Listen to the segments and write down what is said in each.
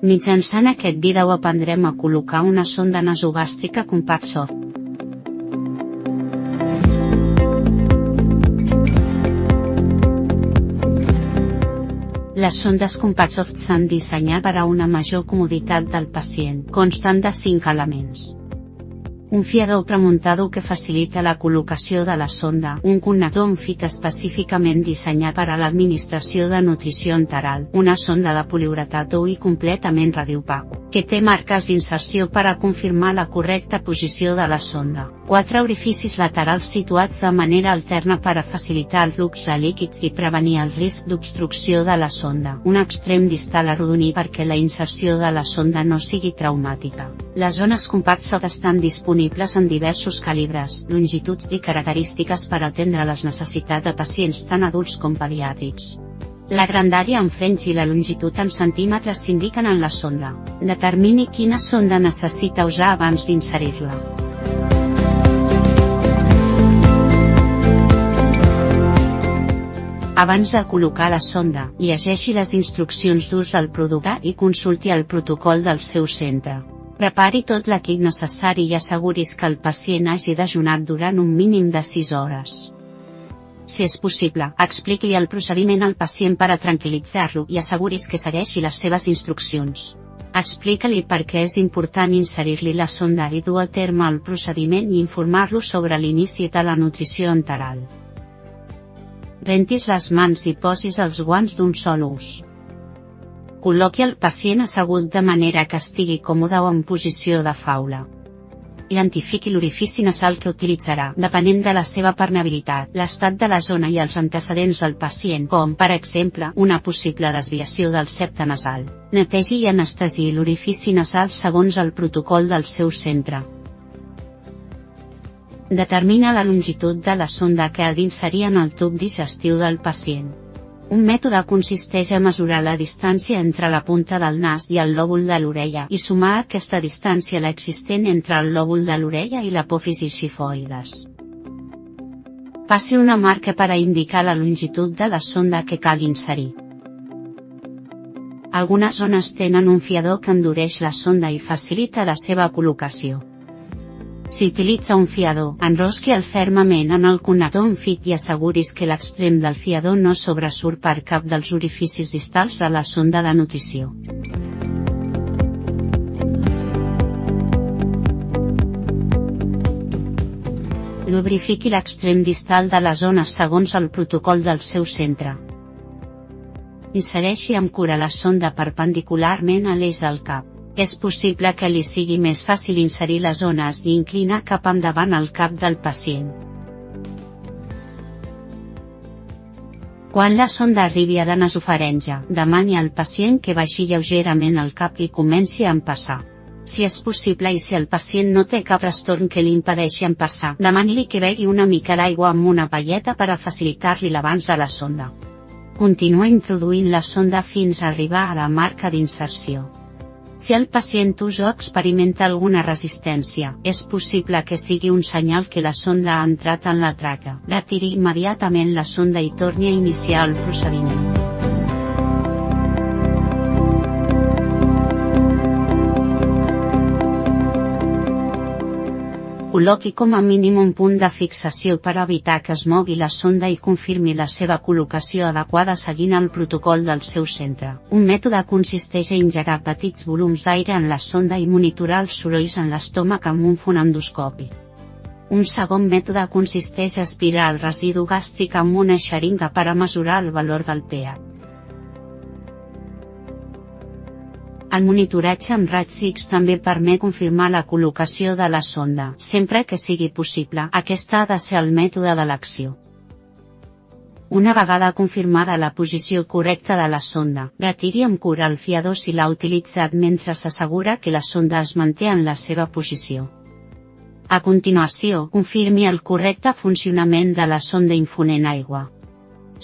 Mitjançant aquest vídeo aprendrem a col·locar una sonda nasogàstrica Compact Soft. Les sondes Compact Soft s'han dissenyat per a una major comoditat del pacient, constant de 5 elements. Un fiador premuntador que facilita la col·locació de la sonda, un connector amb fit específicament dissenyat per a l'administració de nutrició enteral, una sonda de poliuretà tou i completament radiopac, que té marques d'inserció per a confirmar la correcta posició de la sonda, 4 orificis laterals situats de manera alterna per a facilitar el flux de líquids i prevenir el risc d'obstrucció de la sonda, un extrem distal arrodonit perquè la inserció de la sonda no sigui traumàtica. Les zones Compact Soft estan disponibles en diversos calibres, longituds i característiques per atendre les necessitats de pacients tant adults com pediàtrics. La grandària en French i la longitud en centímetres s'indiquen en la sonda. Determini quina sonda necessita usar abans d'inserir-la. Abans de col·locar la sonda, llegeixi les instruccions d'ús del producte i consulti el protocol del seu centre. Prepari tot l'equip necessari i asseguris que el pacient hagi dejunat durant un mínim de 6 hores. Si és possible, expliqui el procediment al pacient per a tranquil·litzar-lo i asseguris que segueixi les seves instruccions. Explica-li per què és important inserir-li la sonda i dur a terme el procediment i informar-lo sobre l'inici de la nutrició enteral. Rentis les mans i posis els guants d'un sol ús. Col·loqui el pacient assegut de manera que estigui còmode o en posició de faula. Identifiqui l'orifici nasal que utilitzarà, depenent de la seva permeabilitat, l'estat de la zona i els antecedents del pacient, com, per exemple, una possible desviació del septe nasal. Netegi i anestesiï l'orifici nasal segons el protocol del seu centre. Determina la longitud de la sonda que ha d'inserir en el tub digestiu del pacient. Un mètode consisteix a mesurar la distància entre la punta del nas i el lòbul de l'orella i sumar a aquesta distància l'existent entre el lòbul de l'orella i l'apòfisi xifoides. Passi una marca per a indicar la longitud de la sonda que cal inserir. Algunes zones tenen un fiador que endureix la sonda i facilita la seva col·locació. Si utilitza un fiador, enrosqui-el fermament en el connector amb fit i asseguris que l'extrem del fiador no sobresurt per cap dels orificis distals de la sonda de nutrició. Lubrifiqui l'extrem distal de la zona segons el protocol del seu centre. Insereixi amb cura la sonda perpendicularment a l'eix del cap. És possible que li sigui més fàcil inserir les zones i inclinar cap endavant el cap del pacient. Quan la sonda arribi a la nasofaringe, demani al pacient que baixi lleugerament el cap i comenci a empassar. Si és possible i si el pacient no té cap trastorn que li impedeixi empassar, demani-li que begui una mica d'aigua amb una palleta per a facilitar-li l'avanç de la sonda. Continua introduint la sonda fins a arribar a la marca d'inserció. Si el pacient us o experimenta alguna resistència, és possible que sigui un senyal que la sonda ha entrat en la traca. Retiri immediatament la sonda i torni a iniciar el procediment. Col·loqui com a mínim un punt de fixació per evitar que es mogui la sonda i confirmi la seva col·locació adequada seguint el protocol del seu centre. Un mètode consisteix a ingerir petits volums d'aire en la sonda i monitorar els sorolls en l'estómac amb un fonendoscopi. Un segon mètode consisteix a aspirar el residu gàstric amb una xeringa per a mesurar el valor del pH. El monitoratge amb raigs X també permet confirmar la col·locació de la sonda. Sempre que sigui possible, aquesta ha de ser el mètode d'elecció. Una vegada confirmada la posició correcta de la sonda, retiri amb cura el fiador si l'ha utilitzat mentre s'assegura que la sonda es manté en la seva posició. A continuació, confirmi el correcte funcionament de la sonda infonent aigua.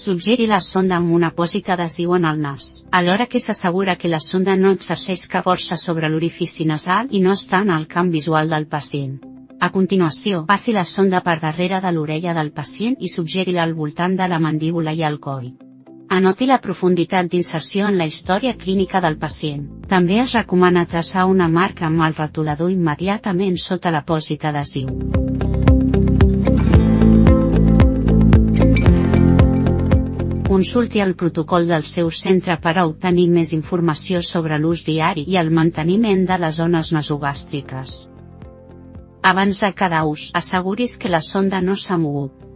Suggeri la sonda amb un apòsit adhesiu en el nas, alhora que s'assegura que la sonda no exerceix cap força sobre l'orifici nasal i no està en el camp visual del pacient. A continuació, passi la sonda per darrere de l'orella del pacient i suggeri-la al voltant de la mandíbula i el coll. Anoti la profunditat d'inserció en la història clínica del pacient. També es recomana traçar una marca amb el retolador immediatament sota l'apòsit adhesiu. Consulti el protocol del seu centre per a obtenir més informació sobre l'ús diari i el manteniment de les zones nasogàstriques. Abans de cada ús, asseguris que la sonda no s'ha mogut.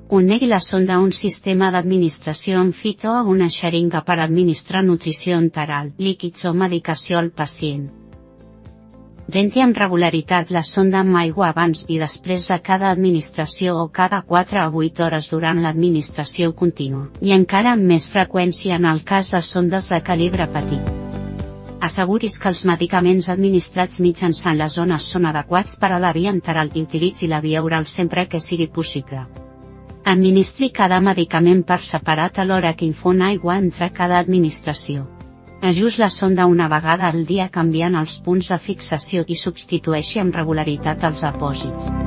Connegui la sonda a un sistema d'administració en fito o a una xeringa per administrar nutrició enteral, líquids o medicació al pacient. Renti amb regularitat la sonda amb aigua abans i després de cada administració o cada 4 a 8 hores durant l'administració contínua, i encara amb més freqüència en el cas de sondes de calibre petit. Asseguris que els medicaments administrats mitjançant les zones són adequats per a la via enteral i utilitzi la via oral sempre que sigui possible. Administri cada medicament per separat alhora que infon aigua entre cada administració. Ajust la sonda una vegada al dia canviant els punts de fixació i substitueixi amb regularitat els apòsits.